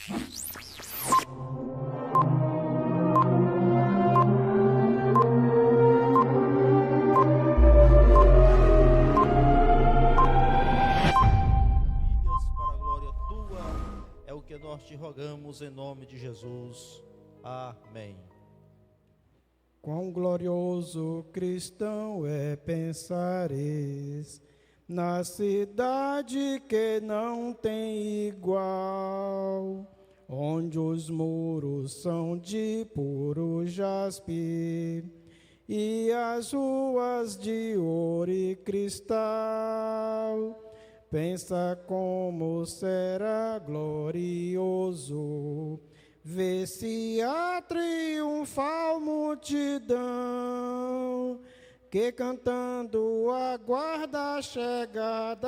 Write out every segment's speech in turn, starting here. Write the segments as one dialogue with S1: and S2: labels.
S1: Nós te rogamos em nome de Jesus. Amém.
S2: Quão glorioso cristão é pensares na cidade que não tem igual, onde os muros são de puro jaspe e as ruas de ouro e cristal. Pensa como será glorioso ver-se a triunfal multidão que cantando aguarda a chegada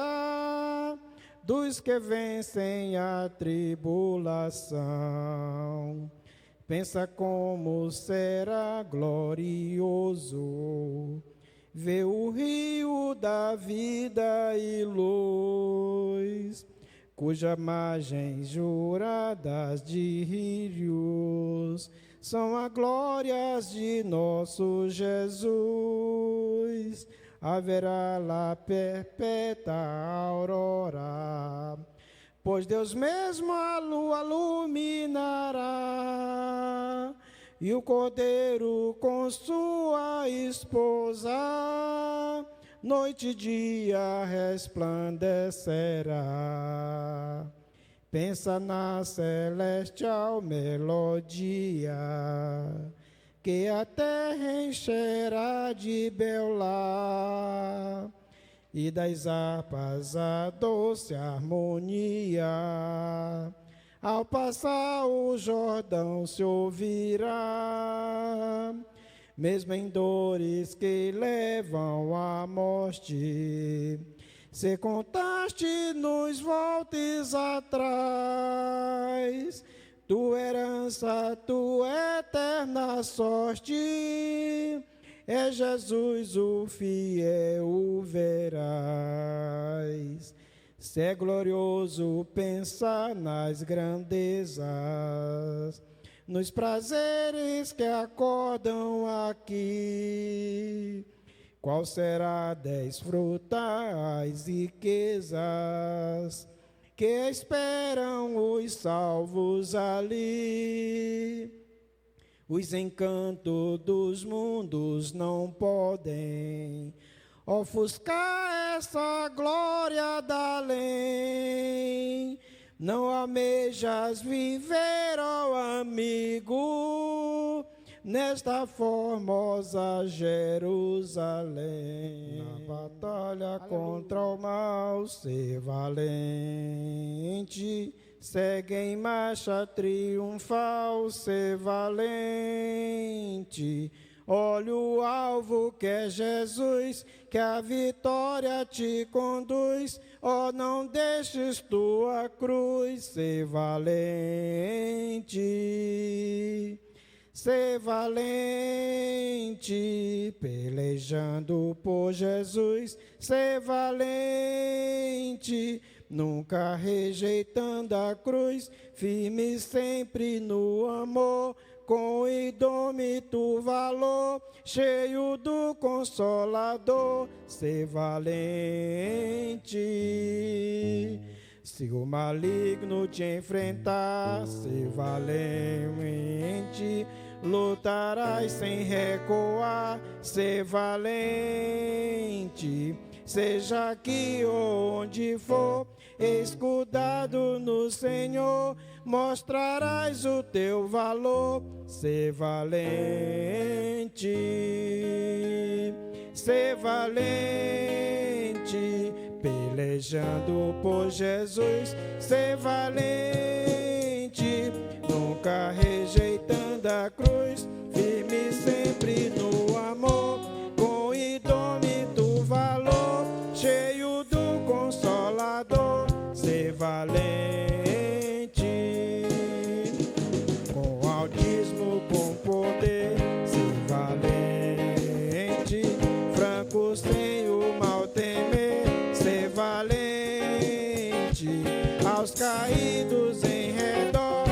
S2: dos que vencem a tribulação. Pensa como será glorioso ver o rio da vida e luz, cuja margens juradas de rios são as glórias de nosso Jesus. Haverá lá perpétua aurora, pois Deus mesmo a lua iluminará, e o Cordeiro com sua esposa, noite e dia resplandecerá. Pensa na celestial melodia, que a terra encherá de bel lar, e das harpas a doce harmonia. Ao passar o Jordão se ouvirá, mesmo em dores que levam à morte. Se contaste nos voltes atrás, tua herança, tua eterna sorte, é Jesus o fiel, o verás. Se é glorioso pensar nas grandezas, nos prazeres que acordam aqui, qual será desfrutar as riquezas que esperam os salvos ali. Os encantos dos mundos não podem ofuscar essa glória da além. Não almejas viver, ó amigo, nesta formosa Jerusalém. Na batalha contra o mal, ser valente. Segue em marcha triunfal, ser valente. Olha o alvo que é Jesus, que a vitória te conduz. Oh, não deixes tua cruz, ser valente. Ser valente, pelejando por Jesus. Ser valente, nunca rejeitando a cruz. Firme sempre no amor, com indômito valor, cheio do Consolador, ser valente. Se o maligno te enfrentar, ser valente. Lutarás sem recuar, ser valente. Seja aqui ou onde for, escudado no Senhor, mostrarás o teu valor, ser valente. Ser valente, pelejando por Jesus, ser valente, nunca rejeitando a cruz, firme sempre no amor, com indômito valor, cheio do Consolador, ser valente, com altismo, com poder, ser valente, franco sem o mal temer, ser valente, aos caídos em redor,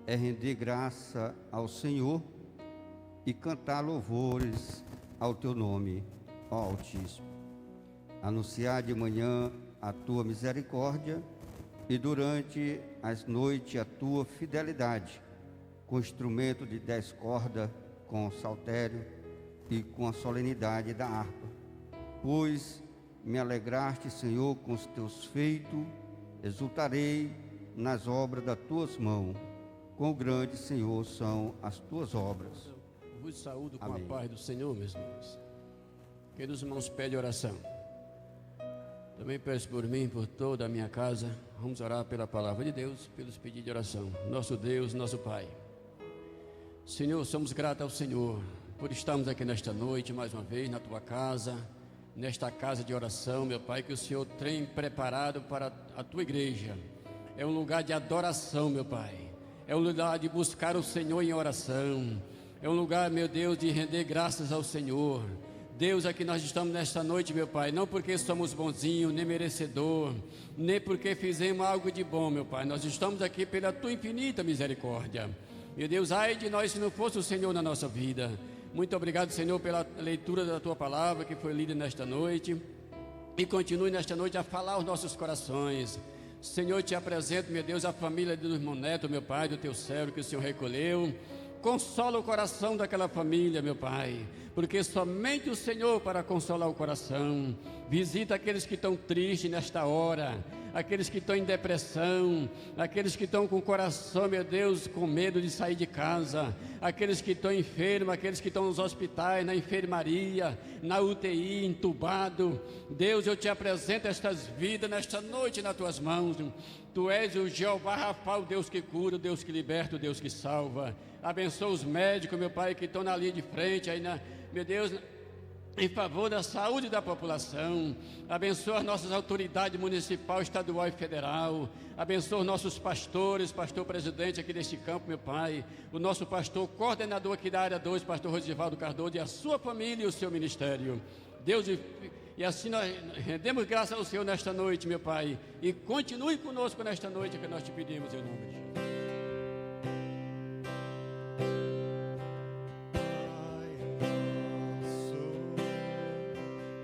S3: é render graça ao Senhor e cantar louvores ao teu nome, ó Altíssimo. Anunciar de manhã a tua misericórdia e durante as noites a tua fidelidade, com instrumento de 10 cordas, com o saltério e com a solenidade da harpa. Pois me alegraste, Senhor, com os teus feitos, exultarei nas obras das tuas mãos. Quão grande, Senhor, são as tuas obras.
S4: Eu vos saúdo com
S3: Amém.
S4: a paz do Senhor, meus irmãos. Queridos irmãos, pede oração. Também peço por mim, por toda a minha casa. Vamos orar pela palavra de Deus, pelos pedidos de oração. Nosso Deus, nosso Pai. Senhor, somos gratos ao Senhor por estarmos aqui nesta noite, mais uma vez, na tua casa, nesta casa de oração, meu Pai, que o Senhor tem preparado para a tua igreja. É um lugar de adoração, meu Pai. É um lugar de buscar o Senhor em oração. É um lugar, meu Deus, de render graças ao Senhor. Deus, aqui nós estamos nesta noite, meu Pai, não porque somos bonzinhos, nem merecedor, nem porque fizemos algo de bom, meu Pai. Nós estamos aqui pela tua infinita misericórdia. Meu Deus, ai de nós se não fosse o Senhor na nossa vida. Muito obrigado, Senhor, pela leitura da tua palavra que foi lida nesta noite. E continue nesta noite a falar aos nossos corações. Senhor, te apresento, meu Deus, a família do irmão Neto, meu Pai, do teu servo que o Senhor recolheu. Consola o coração daquela família, meu Pai, porque somente o Senhor para consolar o coração. Visita aqueles que estão tristes nesta hora, aqueles que estão em depressão, aqueles que estão com o coração, meu Deus, com medo de sair de casa, aqueles que estão enfermos, aqueles que estão nos hospitais, na enfermaria, na UTI, entubado. Deus, eu te apresento estas vidas nesta noite nas tuas mãos. Tu és o Jeová Rafa, o Deus que cura, o Deus que liberta, o Deus que salva. Abençoa os médicos, meu Pai, que estão na linha de frente, aí meu Deus, em favor da saúde da população. Abençoa as nossas autoridades municipal, estadual e federal. Abençoa os nossos pastores, pastor presidente aqui deste campo, meu Pai. O nosso pastor coordenador aqui da área 2, pastor Rosivaldo Cardoso, e a sua família e o seu ministério. Deus, e assim nós rendemos graças ao Senhor nesta noite, meu Pai. E continue conosco nesta noite que nós te pedimos em nome de Jesus.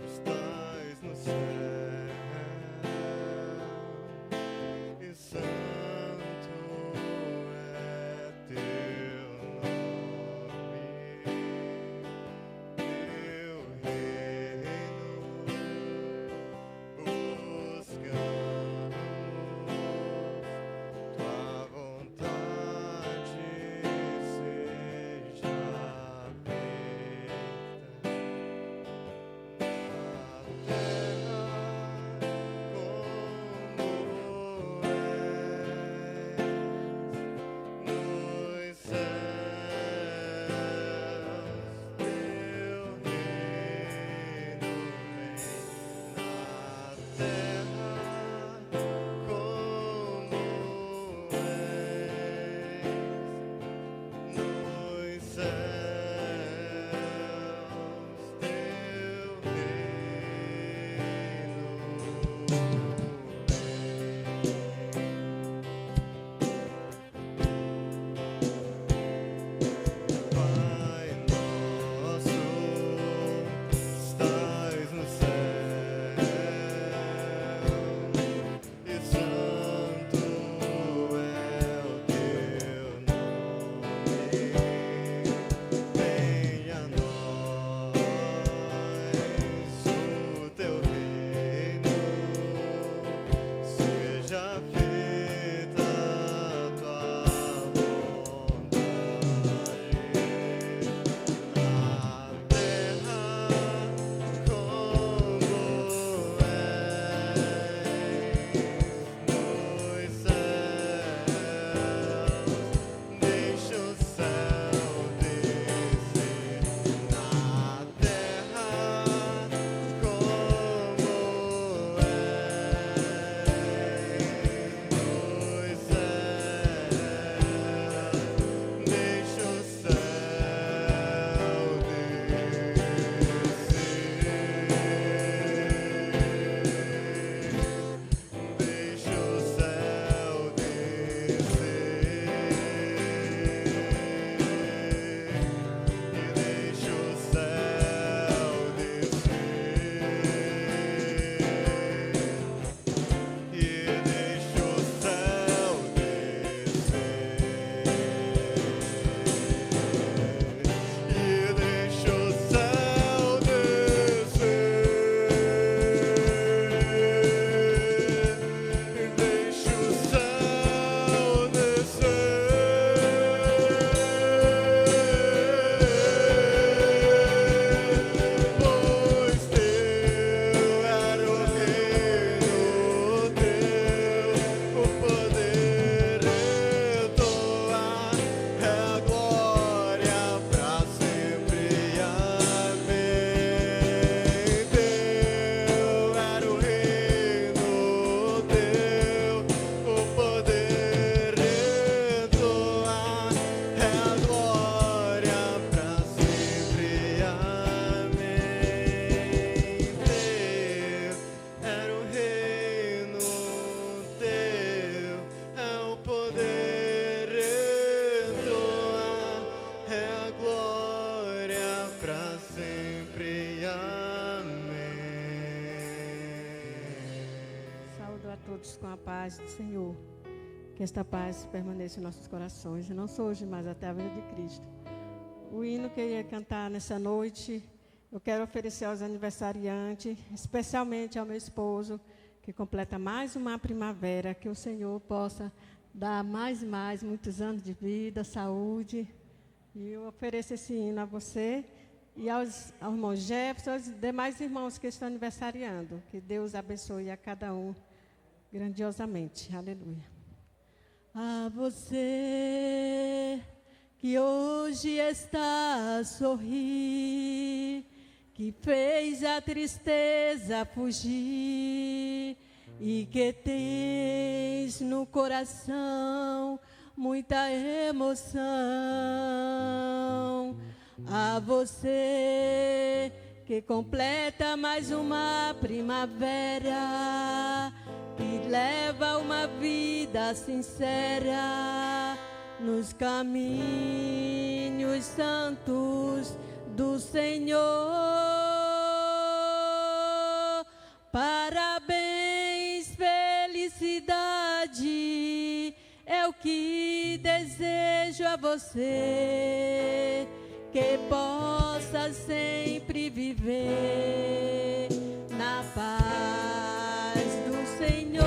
S5: Buscamos tua paz do Senhor. Que esta paz permaneça em nossos corações, e não só hoje, mas até a vinda de Cristo. O hino que eu ia cantar nessa noite, eu quero oferecer aos aniversariantes, especialmente ao meu esposo, que completa mais uma primavera, que o Senhor possa dar mais e mais, muitos anos de vida, saúde. E eu ofereço esse hino a você e ao irmão Jefferson, aos demais irmãos que estão aniversariando. Que Deus abençoe a cada um grandiosamente. Aleluia. A você que hoje está a sorrir, que fez a tristeza fugir e que tens no coração muita emoção. A você que completa mais uma primavera, que leva uma vida sincera nos caminhos santos do Senhor. Parabéns, felicidade, é o que desejo a você, que possa sempre viver na paz do Senhor,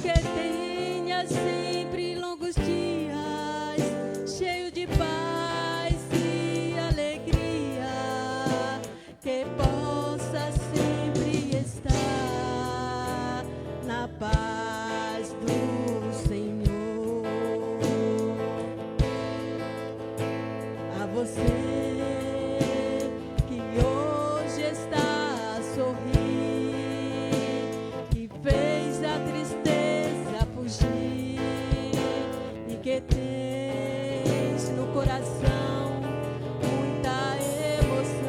S5: que tenha sempre longos dias, cheio de paz e alegria, que possa sempre estar na paz do Senhor. A você que hoje está a sorrir, que fez a tristeza fugir e que tens no coração muita emoção.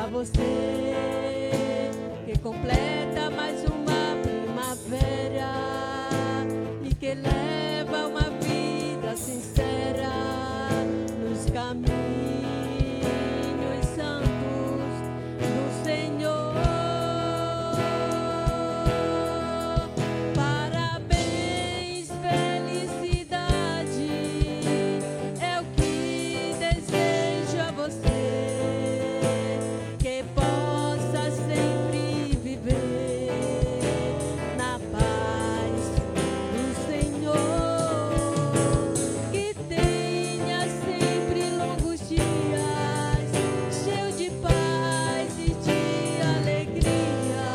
S5: A você que completa mais uma primavera e que leva uma vida sincera nos caminhos santos do Senhor. Parabéns, felicidade, é o que desejo a você, que possa sempre viver na paz do Senhor, que tenha sempre longos dias, cheio de paz e de alegria,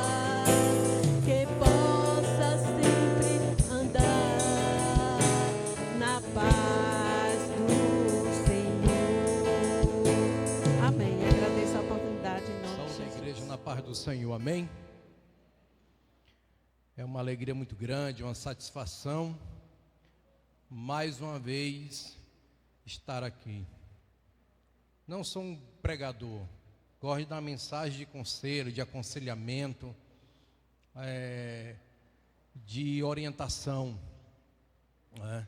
S5: que possa sempre andar na paz do Senhor. Amém. Agradeço a oportunidade em nome de
S6: Saúde a
S5: Jesus.
S6: igreja na paz do Senhor, amém? É uma alegria muito grande, uma satisfação, mais uma vez, estar aqui. Não sou um pregador, gosto de dar mensagem de conselho, de aconselhamento, de orientação, né?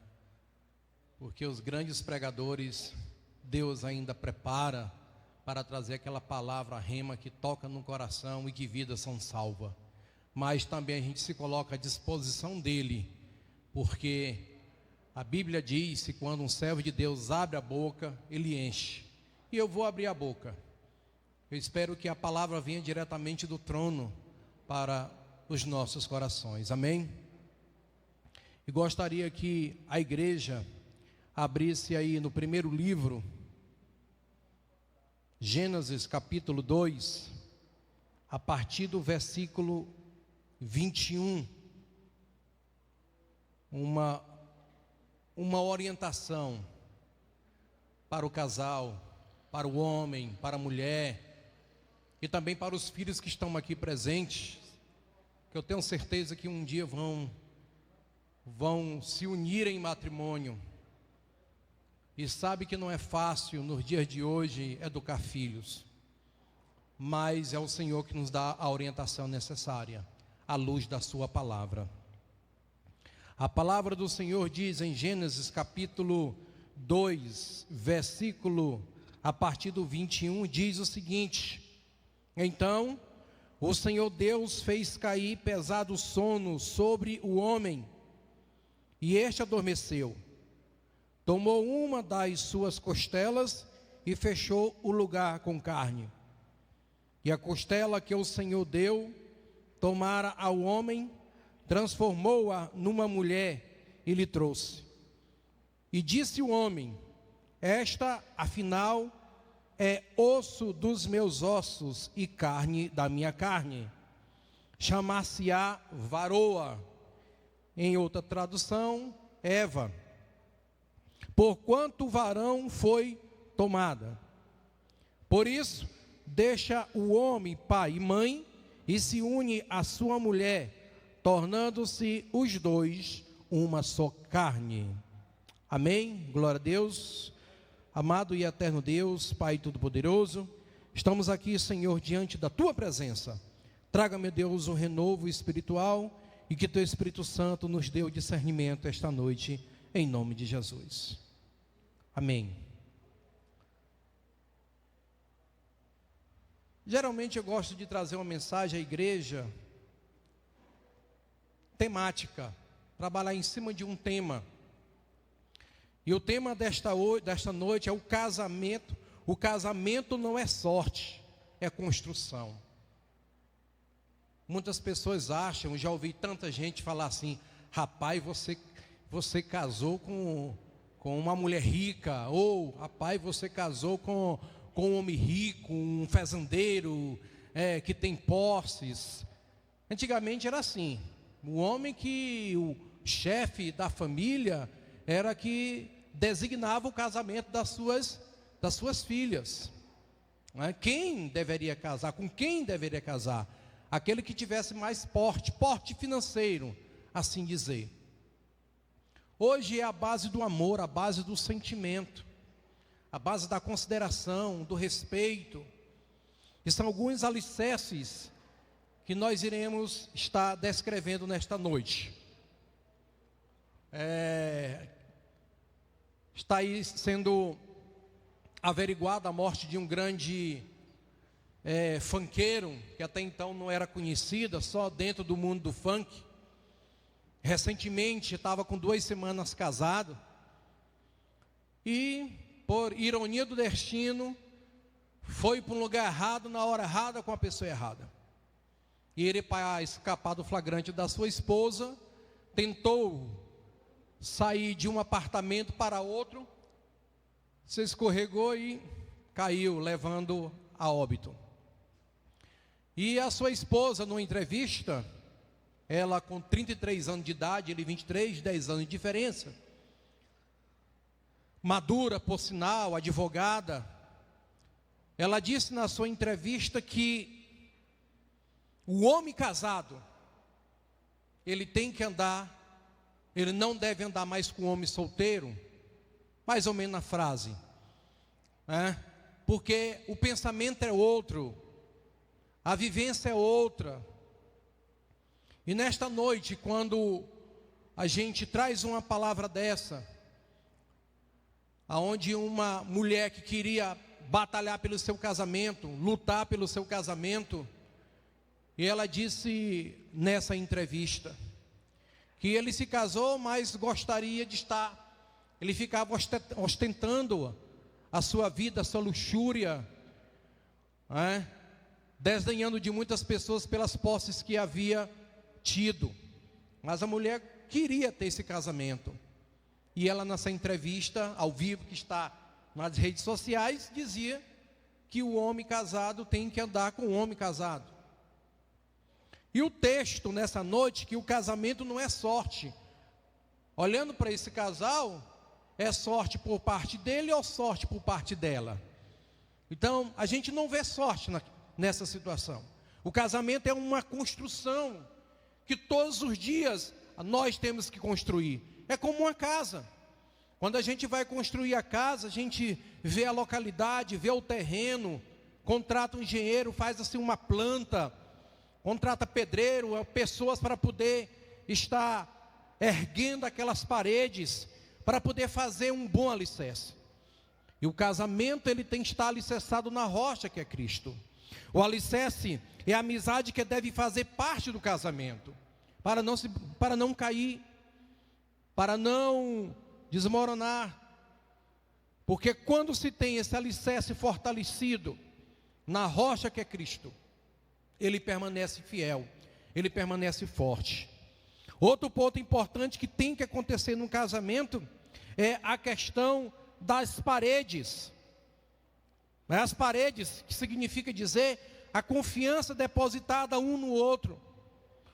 S6: Porque os grandes pregadores, Deus ainda prepara para trazer aquela palavra rema que toca no coração e que vidas são salvas. Mas também a gente se coloca à disposição dele, porque a Bíblia diz que quando um servo de Deus abre a boca, ele enche. E eu vou abrir a boca. Eu espero que a palavra venha diretamente do trono para os nossos corações, amém? E gostaria que a igreja abrisse aí no primeiro livro, Gênesis capítulo 2, a partir do versículo 21, uma orientação para o casal, para o homem, para a mulher e também para os filhos que estão aqui presentes, que eu tenho certeza que um dia vão se unir em matrimônio. E sabe que não é fácil nos dias de hoje educar filhos, mas é o Senhor que nos dá a orientação necessária, à luz da sua palavra. A palavra do Senhor diz em Gênesis capítulo 2, versículo a partir do 21, diz o seguinte: então o Senhor Deus fez cair pesado sono sobre o homem, e este adormeceu. Tomou uma das suas costelas e fechou o lugar com carne. E a costela que o Senhor deu, tomara ao homem, transformou-a numa mulher e lhe trouxe. E disse o homem: esta, afinal, é osso dos meus ossos e carne da minha carne. Chamar-se-á varoa. Em outra tradução, Eva. Porquanto o varão foi tomada. Por isso, deixa o homem pai e mãe e se une à sua mulher, tornando-se os dois uma só carne. Amém? Glória a Deus. Amado e eterno Deus, Pai Todo-Poderoso, estamos aqui, Senhor, diante da Tua presença. Traga, meu Deus, um renovo espiritual e que Teu Espírito Santo nos dê o discernimento esta noite, em nome de Jesus. Amém. Geralmente eu gosto de trazer uma mensagem à igreja temática, trabalhar em cima de um tema. E o tema desta noite é o casamento. O casamento não é sorte, é construção. Muitas pessoas acham, já ouvi tanta gente falar assim: rapaz, você casou com uma mulher rica, ou rapaz, você casou com um homem rico, um fazendeiro que tem posses. Antigamente era assim, o homem o chefe da família era que designava o casamento das suas filhas. Quem deveria casar, com quem deveria casar? Aquele que tivesse mais porte financeiro, assim dizer. Hoje é a base do amor, a base do sentimento, a base da consideração, do respeito. E são alguns alicerces que nós iremos estar descrevendo nesta noite. Está aí sendo averiguada a morte de um grande funkeiro, que até então não era conhecida, só dentro do mundo do funk. Recentemente estava com 2 semanas casado e, por ironia do destino, foi para um lugar errado, na hora errada, com a pessoa errada. E ele, para escapar do flagrante da sua esposa, tentou sair de um apartamento para outro, se escorregou e caiu, levando a óbito. E a sua esposa, numa entrevista, ela com 33 anos de idade, ele 23, 10 anos de diferença, madura, por sinal, advogada, ela disse na sua entrevista que o homem casado, ele tem que andar, ele não deve andar mais com o homem solteiro, mais ou menos na frase, porque o pensamento é outro, a vivência é outra. E nesta noite, quando a gente traz uma palavra dessa, aonde uma mulher que queria batalhar pelo seu casamento, lutar pelo seu casamento, e ela disse nessa entrevista que ele se casou, mas gostaria de estar, ele ficava ostentando a sua vida, a sua luxúria, desdenhando de muitas pessoas pelas posses que havia tido, mas a mulher queria ter esse casamento, e ela nessa entrevista ao vivo que está nas redes sociais, dizia que o homem casado tem que andar com o homem casado. E o texto nessa noite, que o casamento não é sorte, olhando para esse casal, é sorte por parte dele ou sorte por parte dela? Então a gente não vê sorte nessa situação. O casamento é uma construção que todos os dias nós temos que construir. É como uma casa. Quando a gente vai construir a casa, a gente vê a localidade, vê o terreno, contrata um engenheiro, faz assim uma planta, contrata pedreiro, pessoas para poder estar erguendo aquelas paredes, para poder fazer um bom alicerce. E o casamento, ele tem que estar alicerçado na rocha que é Cristo. O alicerce é a amizade que deve fazer parte do casamento, para não cair, para não desmoronar. Porque quando se tem esse alicerce fortalecido na rocha que é Cristo, ele permanece fiel, ele permanece forte. Outro ponto importante que tem que acontecer no casamento é a questão das paredes. As paredes, que significa dizer a confiança depositada um no outro.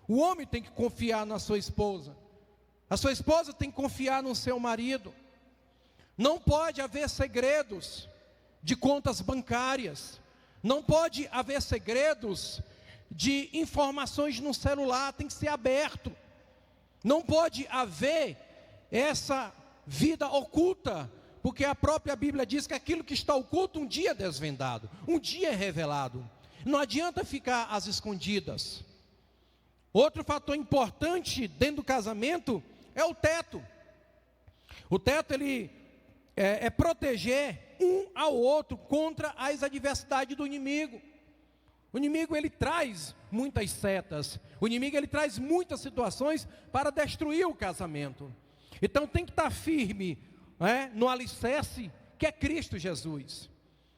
S6: O homem tem que confiar na sua esposa, a sua esposa tem que confiar no seu marido. Não pode haver segredos de contas bancárias, não pode haver segredos de informações no celular, tem que ser aberto. Não pode haver essa vida oculta, porque a própria Bíblia diz que aquilo que está oculto um dia é desvendado, um dia é revelado. Não adianta ficar às escondidas. Outro fator importante dentro do casamento é o teto. O teto, ele é proteger um ao outro contra as adversidades do inimigo. O inimigo, ele traz muitas setas, o inimigo, ele traz muitas situações para destruir o casamento. Então tem que estar firme, no alicerce que é Cristo Jesus.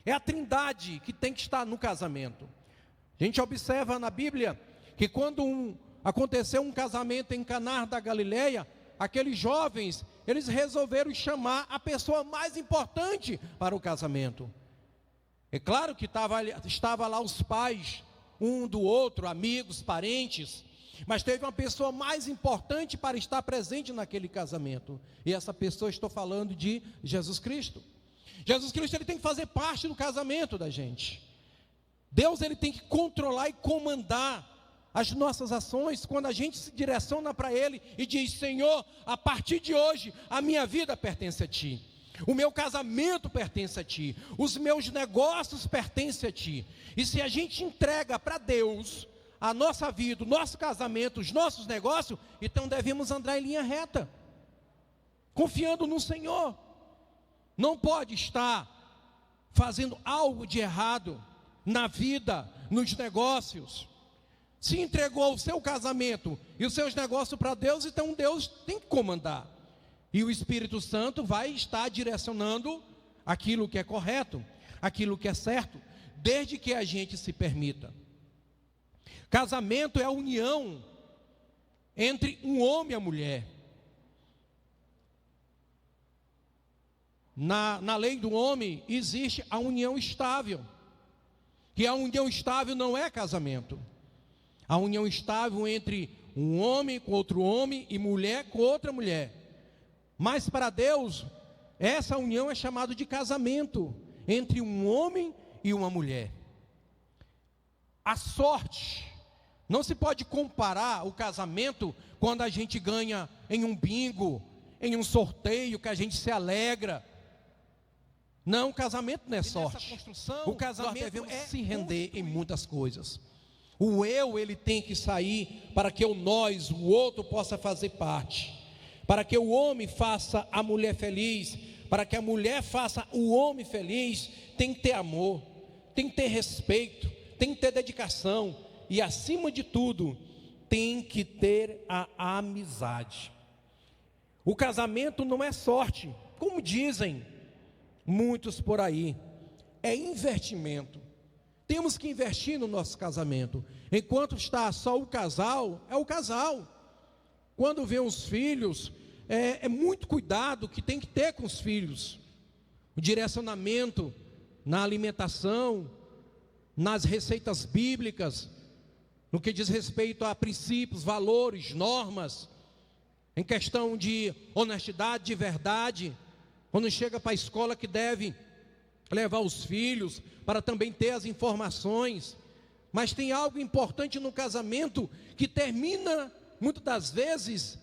S6: É a trindade que tem que estar no casamento. A gente observa na Bíblia que quando aconteceu um casamento em Caná da Galileia, aqueles jovens, eles resolveram chamar a pessoa mais importante para o casamento. É claro que estava lá os pais, um do outro, amigos, parentes, mas teve uma pessoa mais importante para estar presente naquele casamento. E essa pessoa, estou falando de Jesus Cristo. Jesus Cristo, ele tem que fazer parte do casamento da gente. Deus, ele tem que controlar e comandar as nossas ações, quando a gente se direciona para Ele e diz: Senhor, a partir de hoje, a minha vida pertence a Ti. O meu casamento pertence a Ti, os meus negócios pertencem a Ti. E se a gente entrega para Deus a nossa vida, o nosso casamento, os nossos negócios, então devemos andar em linha reta, confiando no Senhor. Não pode estar fazendo algo de errado na vida, nos negócios. Se entregou o seu casamento e os seus negócios para Deus, então Deus tem que comandar. E o Espírito Santo vai estar direcionando aquilo que é correto, aquilo que é certo, desde que a gente se permita. Casamento é a união entre um homem e a mulher. Na lei do homem existe a união estável, que a união estável não é casamento. A união estável entre um homem com outro homem e mulher com outra mulher. Mas para Deus, essa união é chamada de casamento entre um homem e uma mulher. A sorte, não se pode comparar o casamento quando a gente ganha em um bingo, em um sorteio, que a gente se alegra. Não, o casamento não é sorte. O casamento é se render em muitas coisas. O eu, ele tem que sair para que o nós, o outro, possa fazer parte. Para que o homem faça a mulher feliz, para que a mulher faça o homem feliz, tem que ter amor, tem que ter respeito, tem que ter dedicação e, acima de tudo, tem que ter a amizade. O casamento não é sorte, como dizem muitos por aí, é investimento. Temos que investir no nosso casamento. Enquanto está só o casal, é o casal. Quando vem os filhos, é muito cuidado que tem que ter com os filhos. O direcionamento na alimentação, nas receitas bíblicas, no que diz respeito a princípios, valores, normas, em questão de honestidade, de verdade. Quando chega para a escola que deve levar os filhos para também ter as informações. Mas tem algo importante no casamento que termina, muitas das vezes,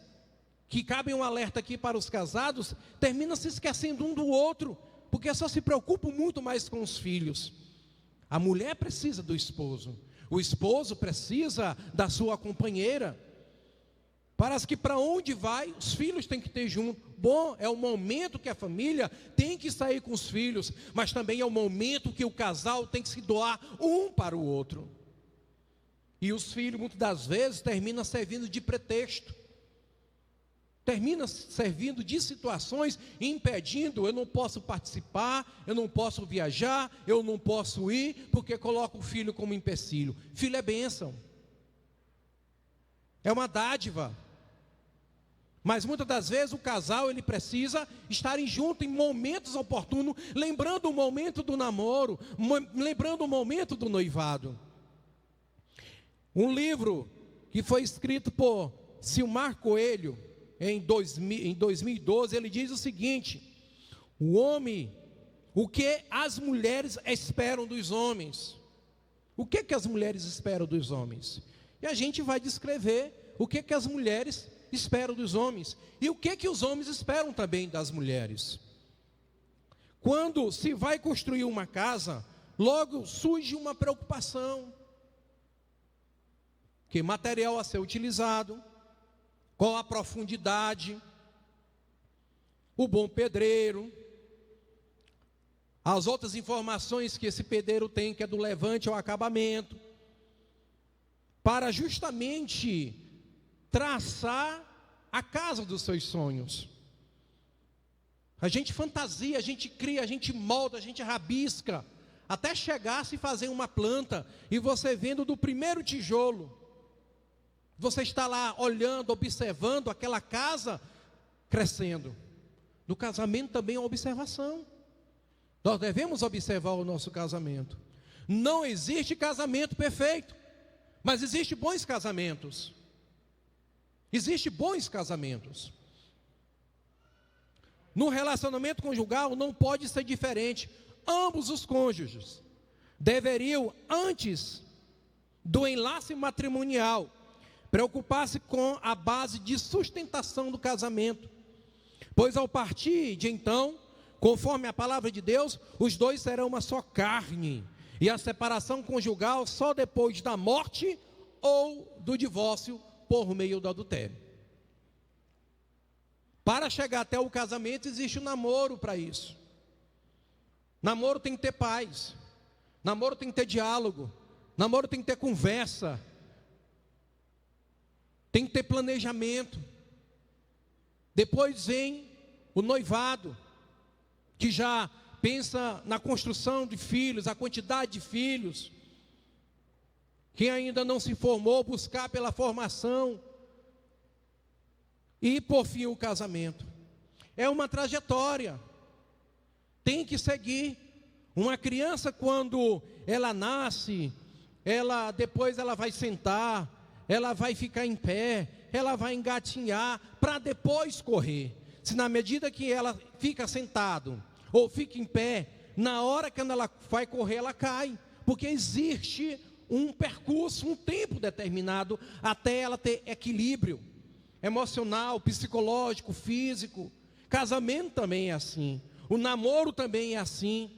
S6: que cabe um alerta aqui para os casados, termina se esquecendo um do outro, porque só se preocupam muito mais com os filhos. A mulher precisa do esposo, o esposo precisa da sua companheira. Parece que para onde vai, os filhos têm que ter junto. Bom, é o momento que a família tem que sair com os filhos, mas também é o momento que o casal tem que se doar um para o outro. E os filhos, muitas das vezes, terminam servindo de pretexto. Termina servindo de situações, impedindo, eu não posso participar, eu não posso viajar, eu não posso ir, porque coloca o filho como empecilho. Filho é bênção. É uma dádiva. Mas muitas das vezes o casal, ele precisa estarem juntos em momentos oportunos, lembrando o momento do namoro, lembrando o momento do noivado. Um livro que foi escrito por Silmar Coelho, em 2012, ele diz o seguinte: o que as mulheres esperam dos homens? O que as mulheres esperam dos homens? E a gente vai descrever o que as mulheres esperam dos homens e o que os homens esperam também das mulheres. Quando se vai construir uma casa, logo surge uma preocupação: que material a ser utilizado, qual a profundidade, o bom pedreiro, as outras informações que esse pedreiro tem, que é do levante ao acabamento, para justamente traçar a casa dos seus sonhos. A gente fantasia, a gente cria, a gente molda, a gente rabisca, até chegar a se fazer uma planta, e você vendo do primeiro tijolo, você está lá olhando, observando aquela casa crescendo. No casamento também é uma observação. Nós devemos observar o nosso casamento. Não existe casamento perfeito, mas existem bons casamentos. Existem bons casamentos. No relacionamento conjugal não pode ser diferente. Ambos os cônjuges deveriam, antes do enlace matrimonial, preocupar-se com a base de sustentação do casamento, pois ao partir de então, conforme a palavra de Deus, os dois serão uma só carne, e a separação conjugal só depois da morte ou do divórcio por meio do adultério. Para chegar até o casamento existe um namoro para isso. Namoro tem que ter paz, namoro tem que ter diálogo, namoro tem que ter conversa, tem que ter planejamento. Depois vem o noivado, que já pensa na construção de filhos, a quantidade de filhos. Quem ainda não se formou, buscar pela formação. E por fim o casamento. É uma trajetória. Tem que seguir. Uma criança, quando ela nasce, depois ela vai sentar, ela vai ficar em pé, ela vai engatinhar, para depois correr. Se na medida que ela fica sentado, ou fica em pé, na hora que ela vai correr, ela cai. Porque existe um percurso, um tempo determinado, até ela ter equilíbrio emocional, psicológico, físico. Casamento também é assim. O namoro também é assim.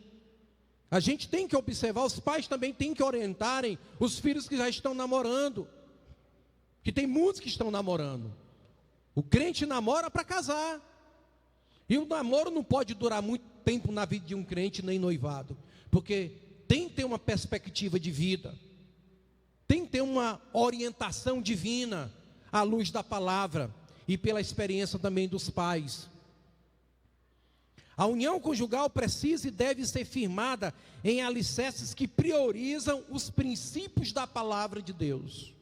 S6: A gente tem que observar, os pais também têm que orientarem os filhos que já estão namorando. Que tem muitos que estão namorando. O crente namora para casar. E o namoro não pode durar muito tempo na vida de um crente, nem noivado. Porque tem que ter uma perspectiva de vida. Tem que ter uma orientação divina, à luz da palavra e pela experiência também dos pais. A união conjugal precisa e deve ser firmada em alicerces que priorizam os princípios da palavra de Deus.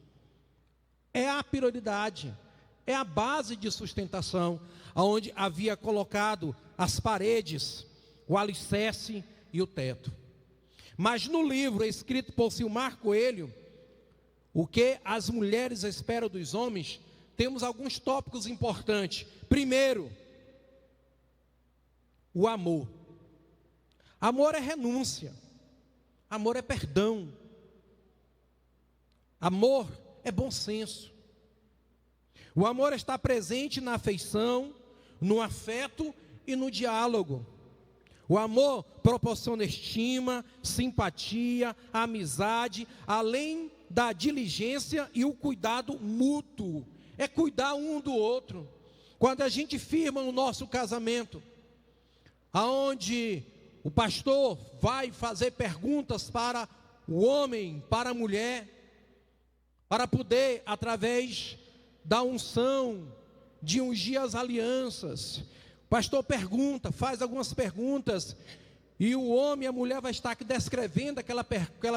S6: É a prioridade, é a base de sustentação, onde havia colocado as paredes, o alicerce e o teto. Mas no livro escrito por Silmar Coelho, o que as mulheres esperam dos homens, temos alguns tópicos importantes. Primeiro, o amor. Amor é renúncia. Amor é perdão. Amor é bom senso. O amor está presente na afeição, no afeto e no diálogo. O amor proporciona estima, simpatia, amizade, além da diligência e o cuidado mútuo. é cuidar um do outro. Quando a gente firma o nosso casamento, aonde o pastor vai fazer perguntas para o homem, para a mulher, para poder, através da unção, de ungir as alianças, o pastor pergunta, faz algumas perguntas, e o homem e a mulher vai estar aqui descrevendo aquela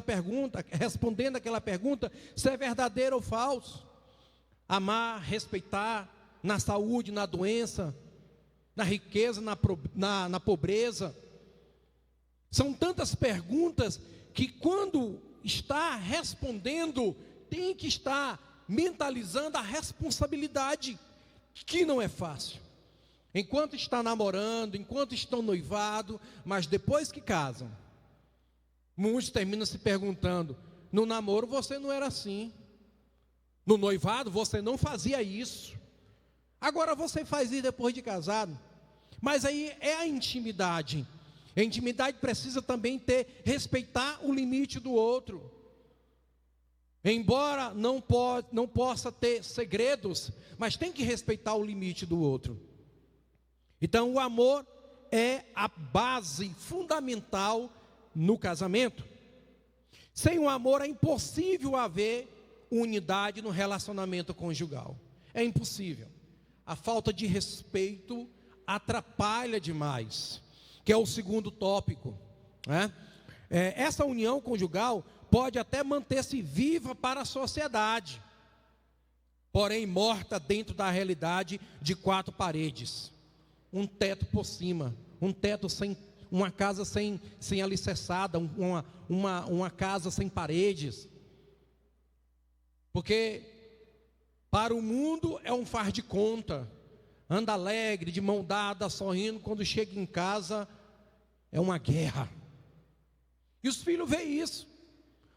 S6: pergunta, respondendo aquela pergunta, se é verdadeiro ou falso. Amar, respeitar, na saúde, na doença, na riqueza, na pobreza. São tantas perguntas que quando está respondendo, tem que estar mentalizando a responsabilidade, que não é fácil. Enquanto está namorando, enquanto estão noivados, mas depois que casam, muitos terminam se perguntando: no namoro você não era assim, no noivado você não fazia isso, agora você faz isso depois de casado. Mas aí é a intimidade. A intimidade precisa também respeitar o limite do outro. Embora não possa ter segredos, mas tem que respeitar o limite do outro. Então o amor é a base fundamental no casamento. Sem o amor é impossível haver unidade no relacionamento conjugal. É impossível. A falta de respeito atrapalha demais, que é o segundo tópico, né? Essa união conjugal pode até manter-se viva para a sociedade, porém morta dentro da realidade de quatro paredes, um teto por cima, um teto sem, uma casa sem alicerçada, uma casa sem paredes. Porque para o mundo é um faz de conta, anda alegre, de mão dada, sorrindo, quando chega em casa é uma guerra. E os filhos veem isso,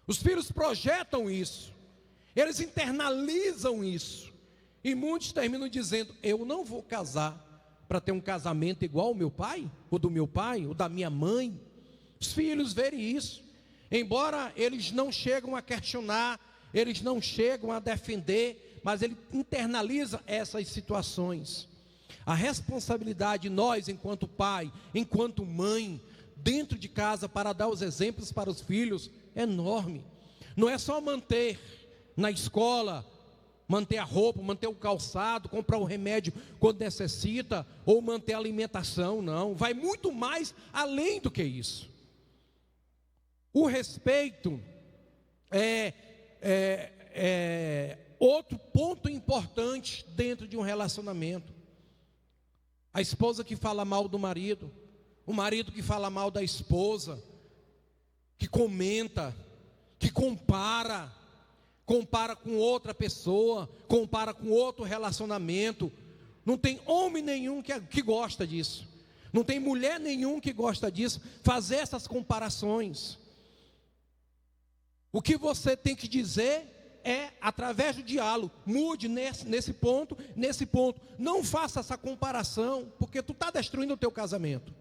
S6: os filhos projetam isso, eles internalizam isso, e muitos terminam dizendo: eu não vou casar para ter um casamento igual ao meu pai, ou do meu pai, ou da minha mãe. Os filhos verem isso, embora eles não chegam a questionar, eles não chegam a defender, mas ele internaliza essas situações. A responsabilidade de nós, enquanto pai, enquanto mãe, dentro de casa, para dar os exemplos para os filhos, é enorme. Não é só manter na escola, manter a roupa, manter o calçado, comprar o remédio quando necessita, ou manter a alimentação, não. Vai muito mais além do que isso. O respeito é outro ponto importante dentro de um relacionamento. A esposa que fala mal do marido, o marido que fala mal da esposa, que comenta, que compara com outra pessoa, compara com outro relacionamento. Não tem homem nenhum que gosta disso, não tem mulher nenhum que gosta disso, fazer essas comparações. O que você tem que dizer é, através do diálogo, mude nesse ponto, não faça essa comparação, porque tu está destruindo o teu casamento.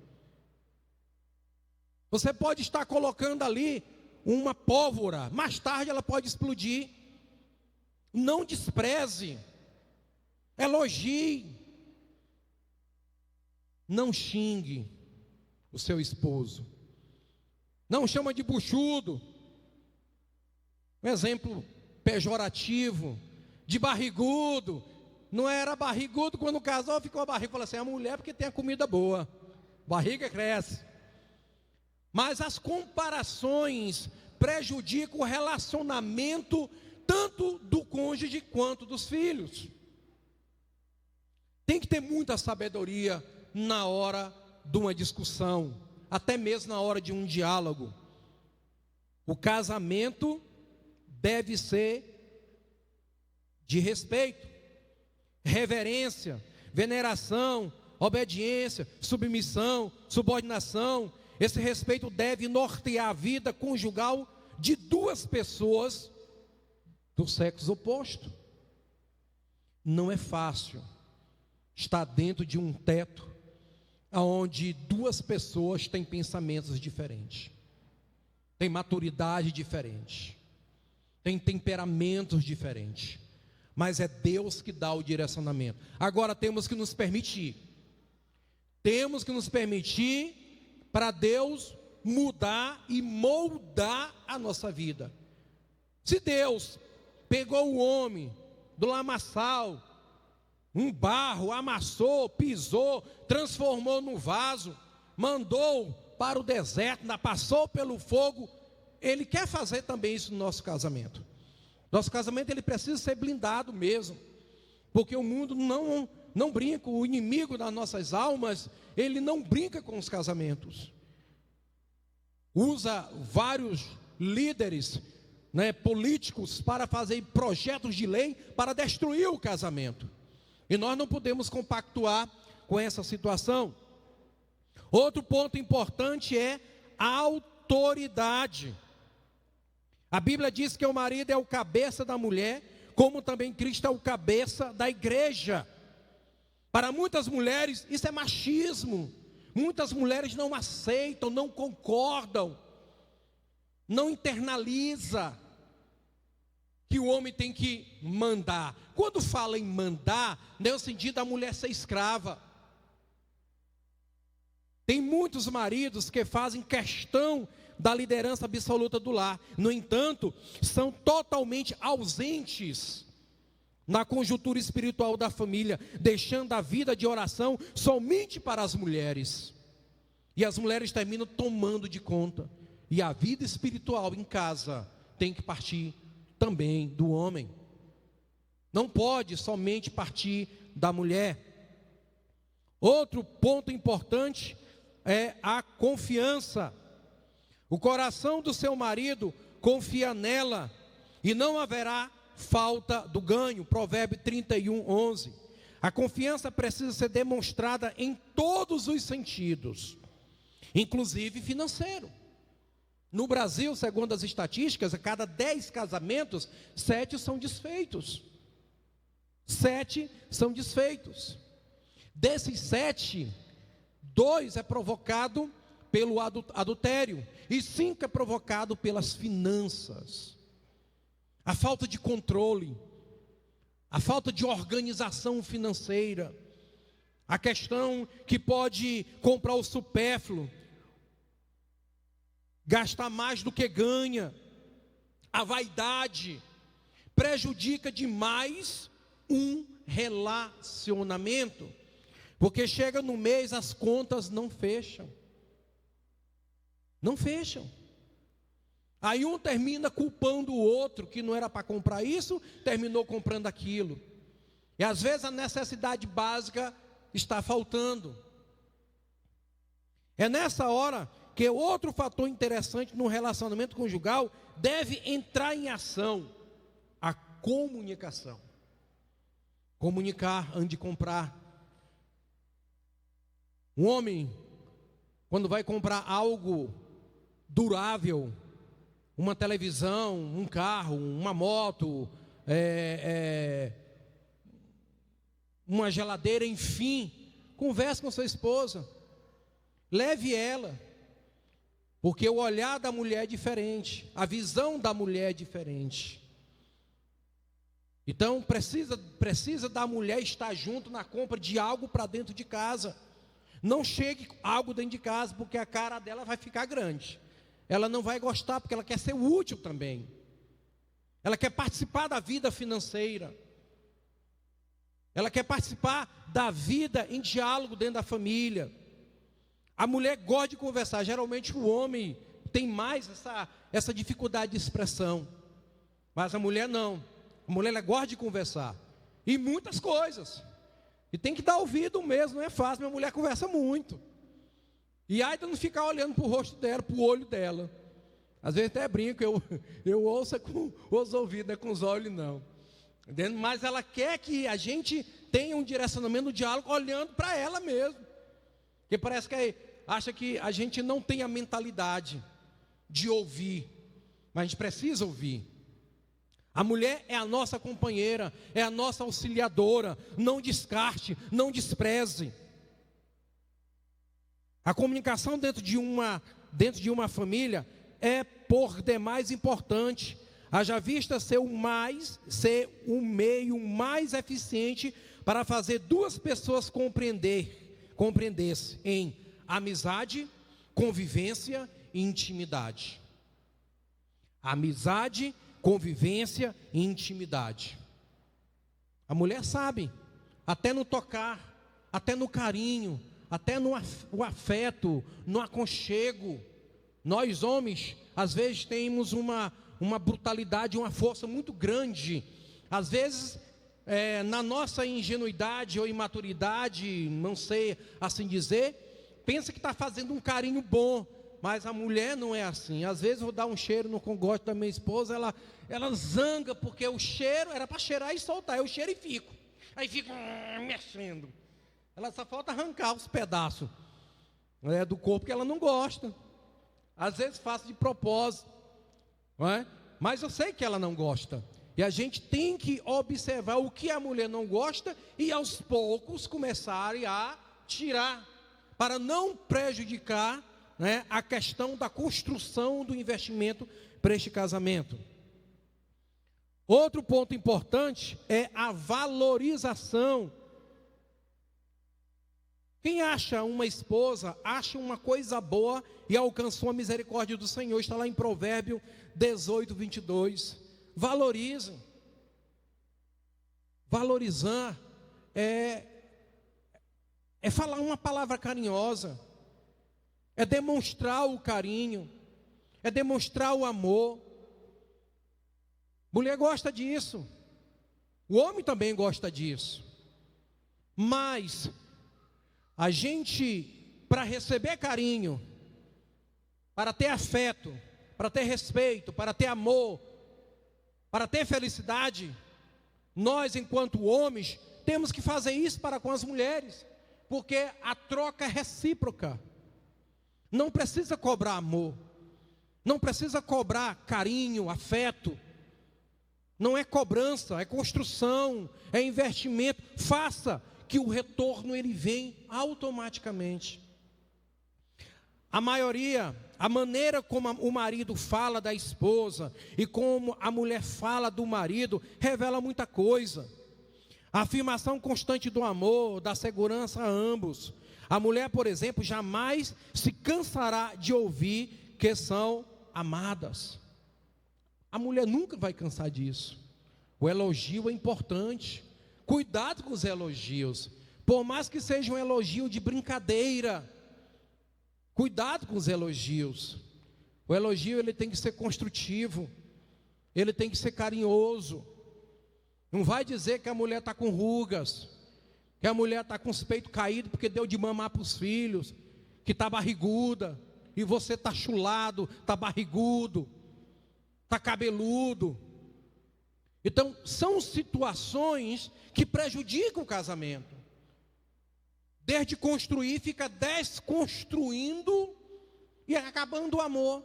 S6: Você pode estar colocando ali uma pólvora, mais tarde ela pode explodir. Não despreze, elogie, não xingue o seu esposo, não chama de buchudo, um exemplo pejorativo, de barrigudo. Não era barrigudo quando casou, ficou a barriga. Falou assim: a mulher porque tem a comida boa, barriga cresce. Mas as comparações prejudicam o relacionamento tanto do cônjuge quanto dos filhos. Tem que ter muita sabedoria na hora de uma discussão, até mesmo na hora de um diálogo. O casamento deve ser de respeito, reverência, veneração, obediência, submissão, subordinação. Esse respeito deve nortear a vida conjugal de duas pessoas do sexo oposto. Não é fácil estar dentro de um teto onde duas pessoas têm pensamentos diferentes, têm maturidade diferente, têm temperamentos diferentes. mas é Deus que dá o direcionamento. Agora temos que nos permitir. Temos que nos permitir para Deus mudar e moldar a nossa vida. Se Deus pegou o homem do lamaçal, um barro, amassou, pisou, transformou no vaso, mandou para o deserto, passou pelo fogo, Ele quer fazer também isso no nosso casamento. Nosso casamento ele precisa ser blindado mesmo, porque o mundo não brinca, o inimigo das nossas almas, ele não brinca com os casamentos. Usa vários líderes, políticos para fazer projetos de lei para destruir o casamento. E nós não podemos compactuar com essa situação. Outro ponto importante é a autoridade. A Bíblia diz que o marido é o cabeça da mulher, como também Cristo é o cabeça da igreja. Para muitas mulheres isso é machismo. Muitas mulheres não aceitam, não concordam, não internaliza que o homem tem que mandar. Quando fala em mandar, não é o sentido da mulher ser escrava. Tem muitos maridos que fazem questão da liderança absoluta do lar. No entanto, são totalmente ausentes na conjuntura espiritual da família, deixando a vida de oração somente para as mulheres. E as mulheres terminam tomando de conta. E a vida espiritual em casa tem que partir também do homem. Não pode somente partir da mulher. Outro ponto importante é a confiança. O coração do seu marido confia nela e não haverá falta do ganho. Provérbio 31:11. A confiança precisa ser demonstrada em todos os sentidos, inclusive financeiro. No Brasil, segundo as estatísticas, a cada 10 casamentos, 7 são desfeitos. 7 são desfeitos. Desses 7, 2 é provocado pelo adultério e 5 é provocado pelas finanças. A falta de controle, a falta de organização financeira, a questão que pode comprar o supérfluo, gastar mais do que ganha, a vaidade, prejudica demais um relacionamento, porque chega no mês as contas não fecham. Não fecham. Aí um termina culpando o outro, que não era para comprar isso, terminou comprando aquilo. E às vezes a necessidade básica está faltando. É nessa hora que outro fator interessante no relacionamento conjugal deve entrar em ação: a comunicação. Comunicar antes de comprar. Um homem, quando vai comprar algo durável, uma televisão, um carro, uma moto, uma geladeira, enfim, converse com sua esposa, leve ela, porque o olhar da mulher é diferente, a visão da mulher é diferente. Então precisa da mulher estar junto na compra de algo para dentro de casa. Não chegue algo dentro de casa, porque a cara dela vai ficar grande. Ela não vai gostar, porque ela quer ser útil também. Ela quer participar da vida financeira. Ela quer participar da vida em diálogo dentro da família. A mulher gosta de conversar. Geralmente o homem tem mais essa dificuldade de expressão. Mas a mulher não. A mulher ela gosta de conversar. E muitas coisas. E tem que dar ouvido mesmo, não é fácil. Minha mulher conversa muito. E aí não ficar olhando para o rosto dela, para o olho dela. Às vezes até brinco, eu ouço com os ouvidos, não é com os olhos não. Entendeu? Mas ela quer que a gente tenha um direcionamento no diálogo olhando para ela mesmo. Porque parece que acha que a gente não tem a mentalidade de ouvir. Mas a gente precisa ouvir. A mulher é a nossa companheira, é a nossa auxiliadora. Não descarte, não despreze. A comunicação dentro de uma família é por demais importante. haja vista ser o meio mais eficiente para fazer duas pessoas compreender-se em amizade, convivência e intimidade. Amizade, convivência e intimidade. A mulher sabe, até no tocar, até no carinho, até no afeto, no aconchego. Nós homens, às vezes temos uma brutalidade, uma força muito grande. Às vezes, na nossa ingenuidade ou imaturidade, não sei assim dizer, pensa que está fazendo um carinho bom, mas a mulher não é assim. Às vezes eu vou dar um cheiro no cangote da minha esposa, ela zanga, porque o cheiro era para cheirar e soltar, eu cheiro e fico. Aí fico mexendo. Ela só falta arrancar os pedaços do corpo que ela não gosta. Às vezes faço de propósito, não é? Mas eu sei que ela não gosta. E a gente tem que observar o que a mulher não gosta e aos poucos começarem a tirar, para não prejudicar, né, a questão da construção do investimento para este casamento. Outro ponto importante é a valorização. Quem acha uma esposa, acha uma coisa boa e alcançou a misericórdia do Senhor. Está lá em Provérbio 18, 22. Valoriza. Valorizar é falar uma palavra carinhosa, é demonstrar o carinho, é demonstrar o amor. Mulher gosta disso, o homem também gosta disso. Mas a gente, para receber carinho, para ter afeto, para ter respeito, para ter amor, para ter felicidade, nós, enquanto homens, temos que fazer isso para com as mulheres, porque a troca é recíproca. Não precisa cobrar amor, não precisa cobrar carinho, afeto. Não é cobrança, é construção, é investimento. Faça, que o retorno ele vem automaticamente. A maneira como o marido fala da esposa e como a mulher fala do marido, revela muita coisa. A afirmação constante do amor, da segurança a ambos. A mulher, por exemplo, jamais se cansará de ouvir que são amadas. A mulher nunca vai cansar disso. O elogio é importante. Cuidado com os elogios. Por mais que seja um elogio de brincadeira, cuidado com os elogios. O elogio ele tem que ser construtivo. Ele tem que ser carinhoso. Não vai dizer que a mulher está com rugas, que a mulher está com os peitos caídos porque deu de mamar para os filhos, que está barriguda, e você está chulado, está barrigudo, está cabeludo. Então, são situações que prejudicam o casamento. Desde construir, fica desconstruindo e acabando o amor.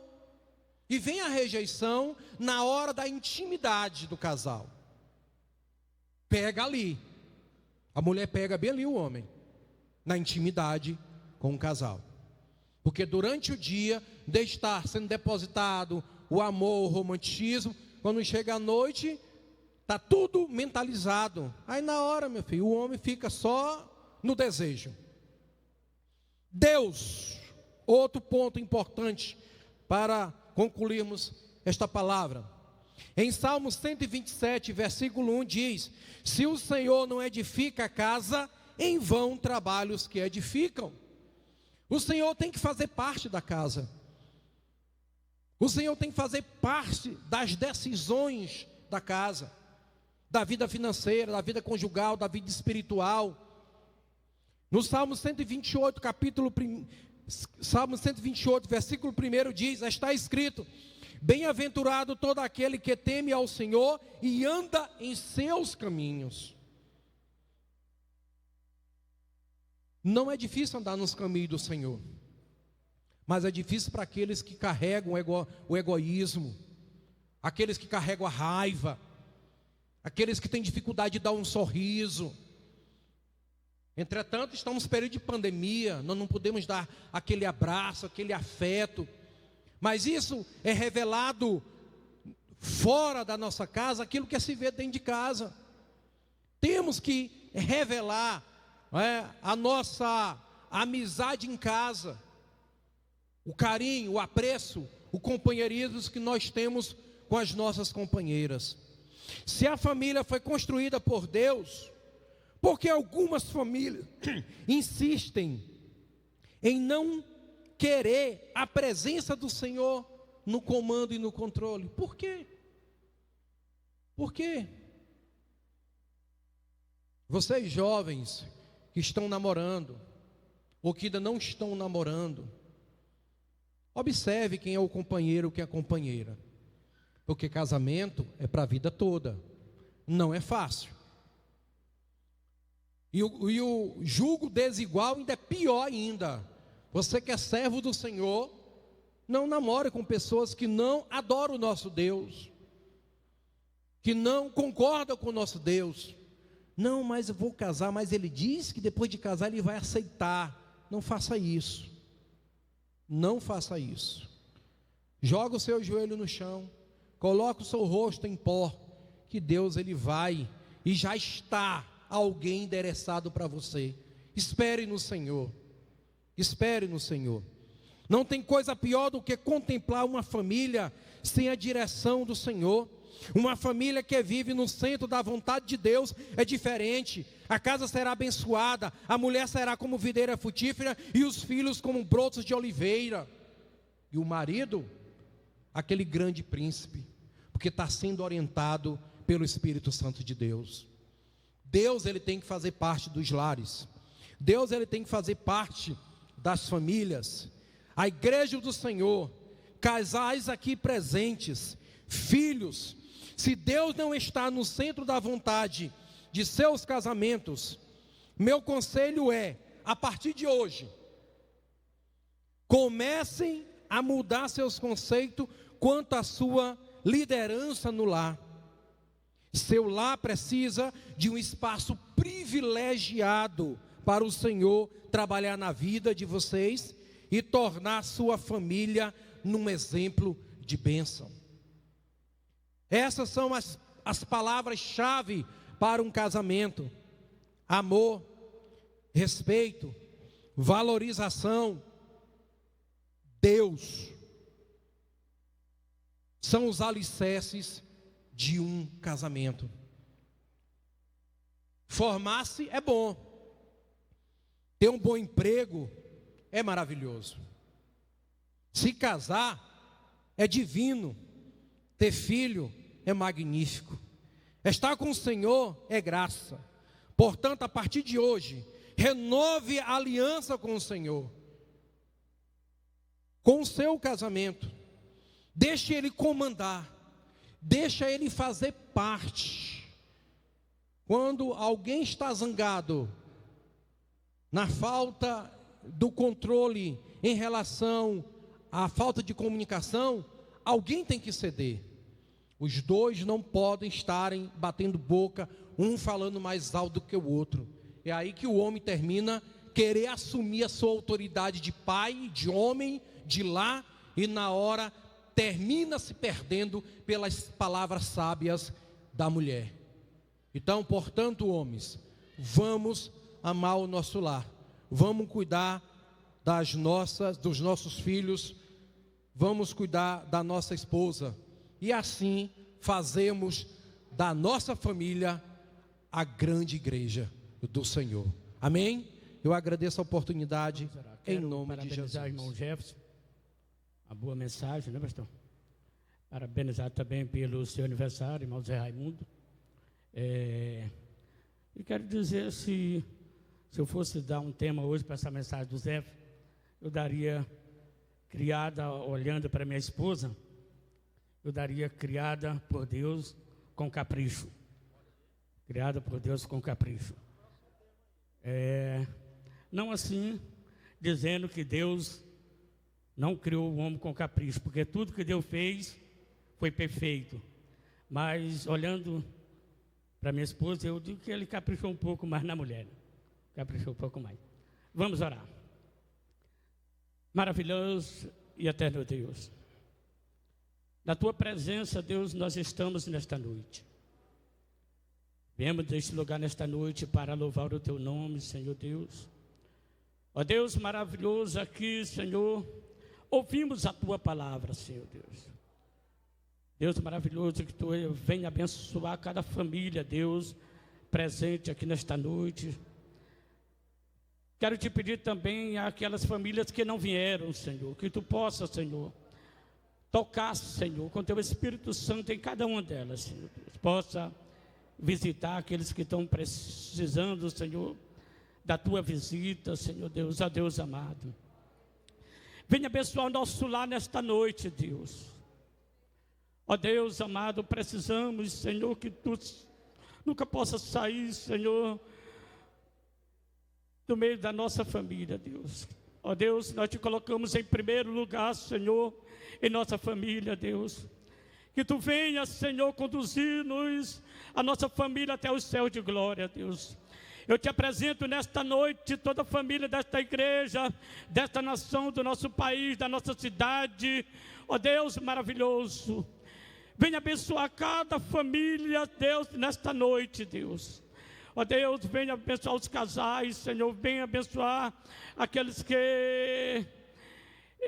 S6: E vem a rejeição na hora da intimidade do casal. Pega ali. A mulher pega bem ali o homem, na intimidade com o casal. Porque durante o dia, de estar sendo depositado o amor, o romantismo, quando chega a noite, está tudo mentalizado. Aí na hora, meu filho, o homem fica só no desejo. Deus, outro ponto importante para concluirmos esta palavra. Em Salmo 127, versículo 1 diz: se o Senhor não edifica a casa, em vão trabalham os que edificam. O Senhor tem que fazer parte da casa. O Senhor tem que fazer parte das decisões da casa, da vida financeira, da vida conjugal, da vida espiritual. No Salmo 128, Salmo 128, versículo 1 diz, está escrito: bem-aventurado todo aquele que teme ao Senhor e anda em seus caminhos. Não é difícil andar nos caminhos do Senhor, mas é difícil para aqueles que carregam o egoísmo, aqueles que carregam a raiva, aqueles que têm dificuldade de dar um sorriso. Entretanto, estamos em período de pandemia, nós não podemos dar aquele abraço, aquele afeto, mas isso é revelado fora da nossa casa aquilo que se vê dentro de casa. Temos que revelar a nossa amizade em casa, o carinho, o apreço, o companheirismo que nós temos com as nossas companheiras. Se a família foi construída por Deus, porque algumas famílias insistem em não querer a presença do Senhor no comando e no controle? Por quê? Por quê? Vocês jovens que estão namorando, ou que ainda não estão namorando, observe quem é o companheiro, quem é a companheira. Porque casamento é para a vida toda, não é fácil. E o julgo desigual ainda é pior ainda. Você que é servo do Senhor, não namore com pessoas que não adoram o nosso Deus, que não concordam com o nosso Deus. Não, mas eu vou casar, mas ele diz que depois de casar ele vai aceitar. Não faça isso. Não faça isso. Joga o seu joelho no chão, coloca o seu rosto em pó, que Deus ele vai e já está alguém endereçado para você. Espere no Senhor. Espere no Senhor. Não tem coisa pior do que contemplar uma família sem a direção do Senhor. Uma família que vive no centro da vontade de Deus é diferente. A casa será abençoada, a mulher será como videira frutífera e os filhos como brotos de oliveira. E o marido, aquele grande príncipe, porque está sendo orientado pelo Espírito Santo de Deus. Deus ele tem que fazer parte dos lares. Deus ele tem que fazer parte das famílias. A igreja do Senhor, casais aqui presentes, filhos, se Deus não está no centro da vontade de seus casamentos, meu conselho é, a partir de hoje, comecem a mudar seus conceitos quanto à sua liderança no lar. Seu lar precisa de um espaço privilegiado para o Senhor trabalhar na vida de vocês e tornar sua família num exemplo de bênção. Essas são as palavras-chave para um casamento: amor, respeito, valorização, Deus. São os alicerces de um casamento. Formar-se é bom, ter um bom emprego é maravilhoso, se casar é divino, ter filho é magnífico, estar com o Senhor é graça. Portanto, a partir de hoje, renove a aliança com o Senhor, com o seu casamento. Deixe Ele comandar, deixa Ele fazer parte. Quando alguém está zangado na falta do controle em relação à falta de comunicação, alguém tem que ceder. Os dois não podem estarem batendo boca, um falando mais alto do que o outro. É aí que o homem termina querer assumir a sua autoridade de pai, de homem, de lar, e na hora termina se perdendo pelas palavras sábias da mulher. Então, portanto, homens, vamos amar o nosso lar, vamos cuidar dos nossos filhos, vamos cuidar da nossa esposa, e assim fazemos da nossa família a grande igreja do Senhor. Amém? Eu agradeço a oportunidade em nome de Jesus.
S7: Parabenizar o irmão Jefferson, a boa mensagem, né, pastor? Parabenizar também pelo seu aniversário, irmão Zé Raimundo. E quero dizer, se eu fosse dar um tema hoje para essa mensagem do Zé, eu daria criada, olhando para minha esposa, eu daria criada por Deus com capricho. Criada por Deus com capricho. Não assim, dizendo que Deus não criou o homem com capricho, porque tudo que Deus fez foi perfeito. Mas, olhando para minha esposa, eu digo que ele caprichou um pouco mais na mulher. Caprichou um pouco mais. Vamos orar. Maravilhoso e eterno Deus, Na tua presença, Deus, nós estamos nesta noite. Viemos deste lugar nesta noite para louvar o teu nome, Senhor Deus. Ó Deus maravilhoso, aqui, Senhor, ouvimos a tua palavra, Senhor Deus. Deus maravilhoso, que tu venha abençoar cada família, Deus, presente aqui nesta noite. Quero te pedir também àquelas famílias que não vieram, Senhor, que tu possa, Senhor, tocar, Senhor, com teu Espírito Santo em cada uma delas, Senhor Deus. Possa visitar aqueles que estão precisando, Senhor, da tua visita, Senhor Deus, a Deus amado. Venha abençoar o nosso lar nesta noite, Deus. Ó Deus amado, precisamos, Senhor, que tu nunca possa sair, Senhor, do meio da nossa família, Deus. Ó Deus, nós te colocamos em primeiro lugar, Senhor, em nossa família, Deus. Que tu venha, Senhor, conduzir-nos, a nossa família até o céu de glória, Deus. Eu te apresento nesta noite toda a família desta igreja, desta nação, do nosso país, da nossa cidade. Ó Deus maravilhoso, venha abençoar cada família, Deus, nesta noite, Deus. Ó Deus, venha abençoar os casais, Senhor, venha abençoar aqueles que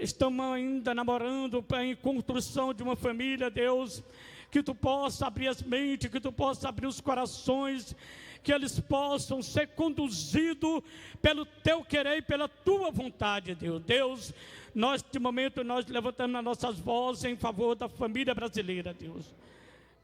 S7: estão ainda namorando, em construção de uma família, Deus. Que tu possa abrir as mentes, que tu possa abrir os corações, que eles possam ser conduzidos pelo teu querer e pela tua vontade, Deus. Deus, nós, de momento, nós levantamos as nossas vozes em favor da família brasileira, Deus.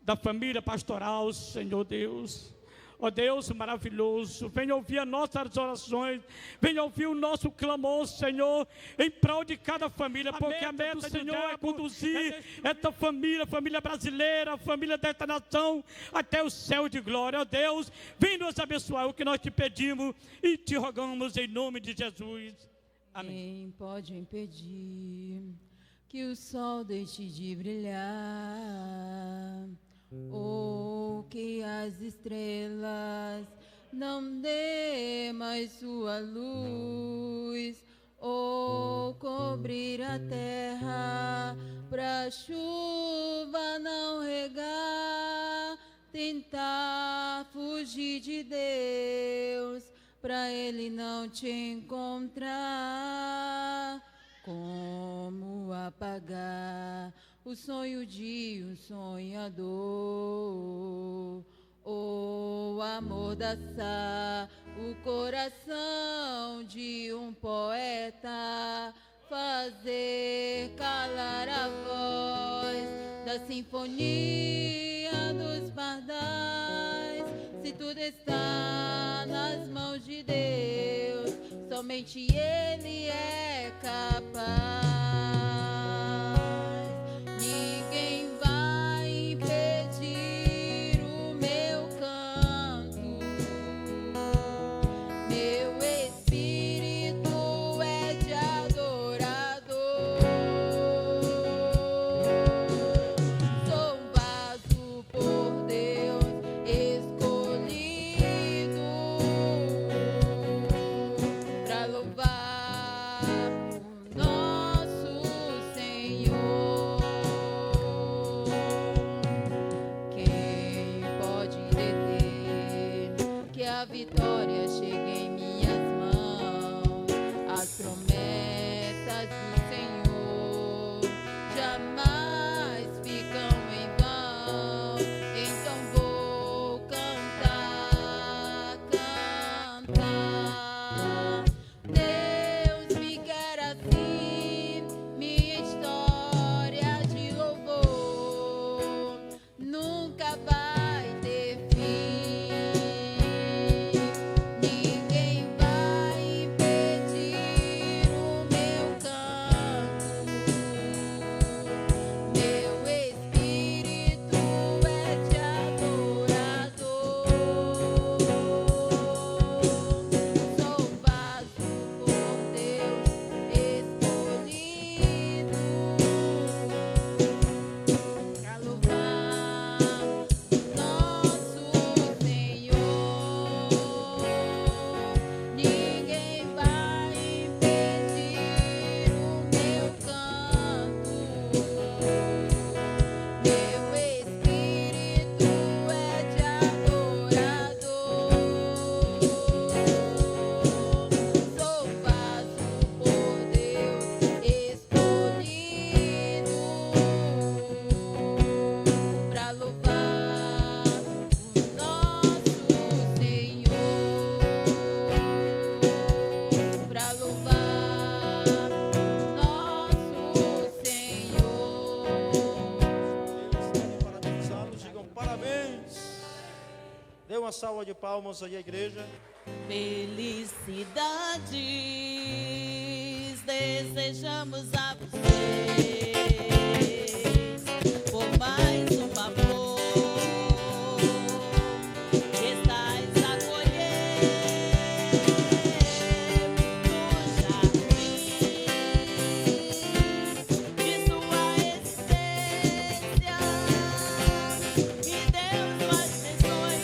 S7: Da família pastoral, Senhor Deus. Ó Deus maravilhoso, venha ouvir as nossas orações, venha ouvir o nosso clamor, Senhor, em prol de cada família, porque a meta do Senhor é conduzir esta família, família brasileira, família desta nação, até o céu de glória. Ó Deus, vem nos abençoar, o que nós te pedimos e te rogamos em nome de Jesus. Amém.
S8: Quem pode impedir que o sol deixe de brilhar? Ou que as estrelas não dê mais sua luz, ou cobrir a terra pra chuva não regar, tentar fugir de Deus pra Ele não te encontrar. Como apagar o sonho de um sonhador, ou amordaçar o coração de um poeta, fazer calar a voz da sinfonia dos pardais. Se tudo está nas mãos de Deus, somente Ele é capaz. Ninguém vai impedir o meu canto. Meu espírito é de adorador. Sou um vaso por Deus escolhido pra louvar o nosso
S1: salva de palmas aí à igreja.
S8: Felicidades desejamos a vocês por mais um favor que estáis a colher no jardim de sua existência. Que Deus vos abençoe.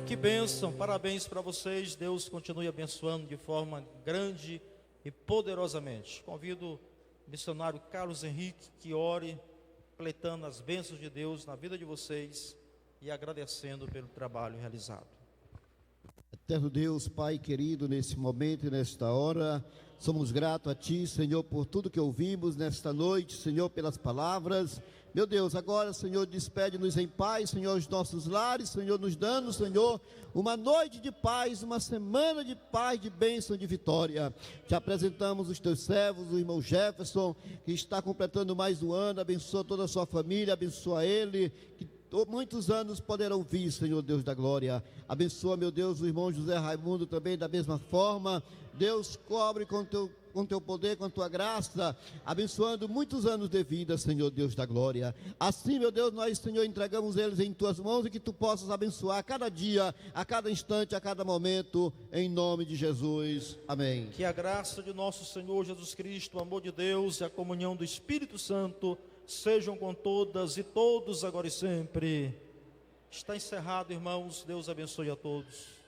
S1: Que bênção, parabéns para vocês. Deus continue abençoando de forma grande e poderosamente. Convido o missionário Carlos Henrique que ore, pleitando as bênçãos de Deus na vida de vocês e agradecendo pelo trabalho realizado.
S9: Eterno Deus, Pai querido, nesse momento e nesta hora, somos gratos a Ti, Senhor, por tudo que ouvimos nesta noite, Senhor, pelas palavras. Meu Deus, agora, Senhor, despede-nos em paz, Senhor, os nossos lares, Senhor, nos dando, Senhor, uma noite de paz, uma semana de paz, de bênção, de vitória. Te apresentamos os Teus servos, o irmão Jefferson, que está completando mais um ano, abençoa toda a sua família, abençoa ele, que muitos anos poderão vir, Senhor Deus da glória. Abençoa, meu Deus, o irmão José Raimundo também da mesma forma. Deus, cobre com teu poder, com tua graça, abençoando muitos anos de vida, Senhor Deus da glória. Assim, meu Deus, nós, Senhor, entregamos eles em tuas mãos e que tu possas abençoar a cada dia, a cada instante, a cada momento, em nome de Jesus. Amém.
S1: Que a graça de nosso Senhor Jesus Cristo, o amor de Deus e a comunhão do Espírito Santo sejam com todas e todos agora e sempre. Está encerrado, irmãos. Deus abençoe a todos.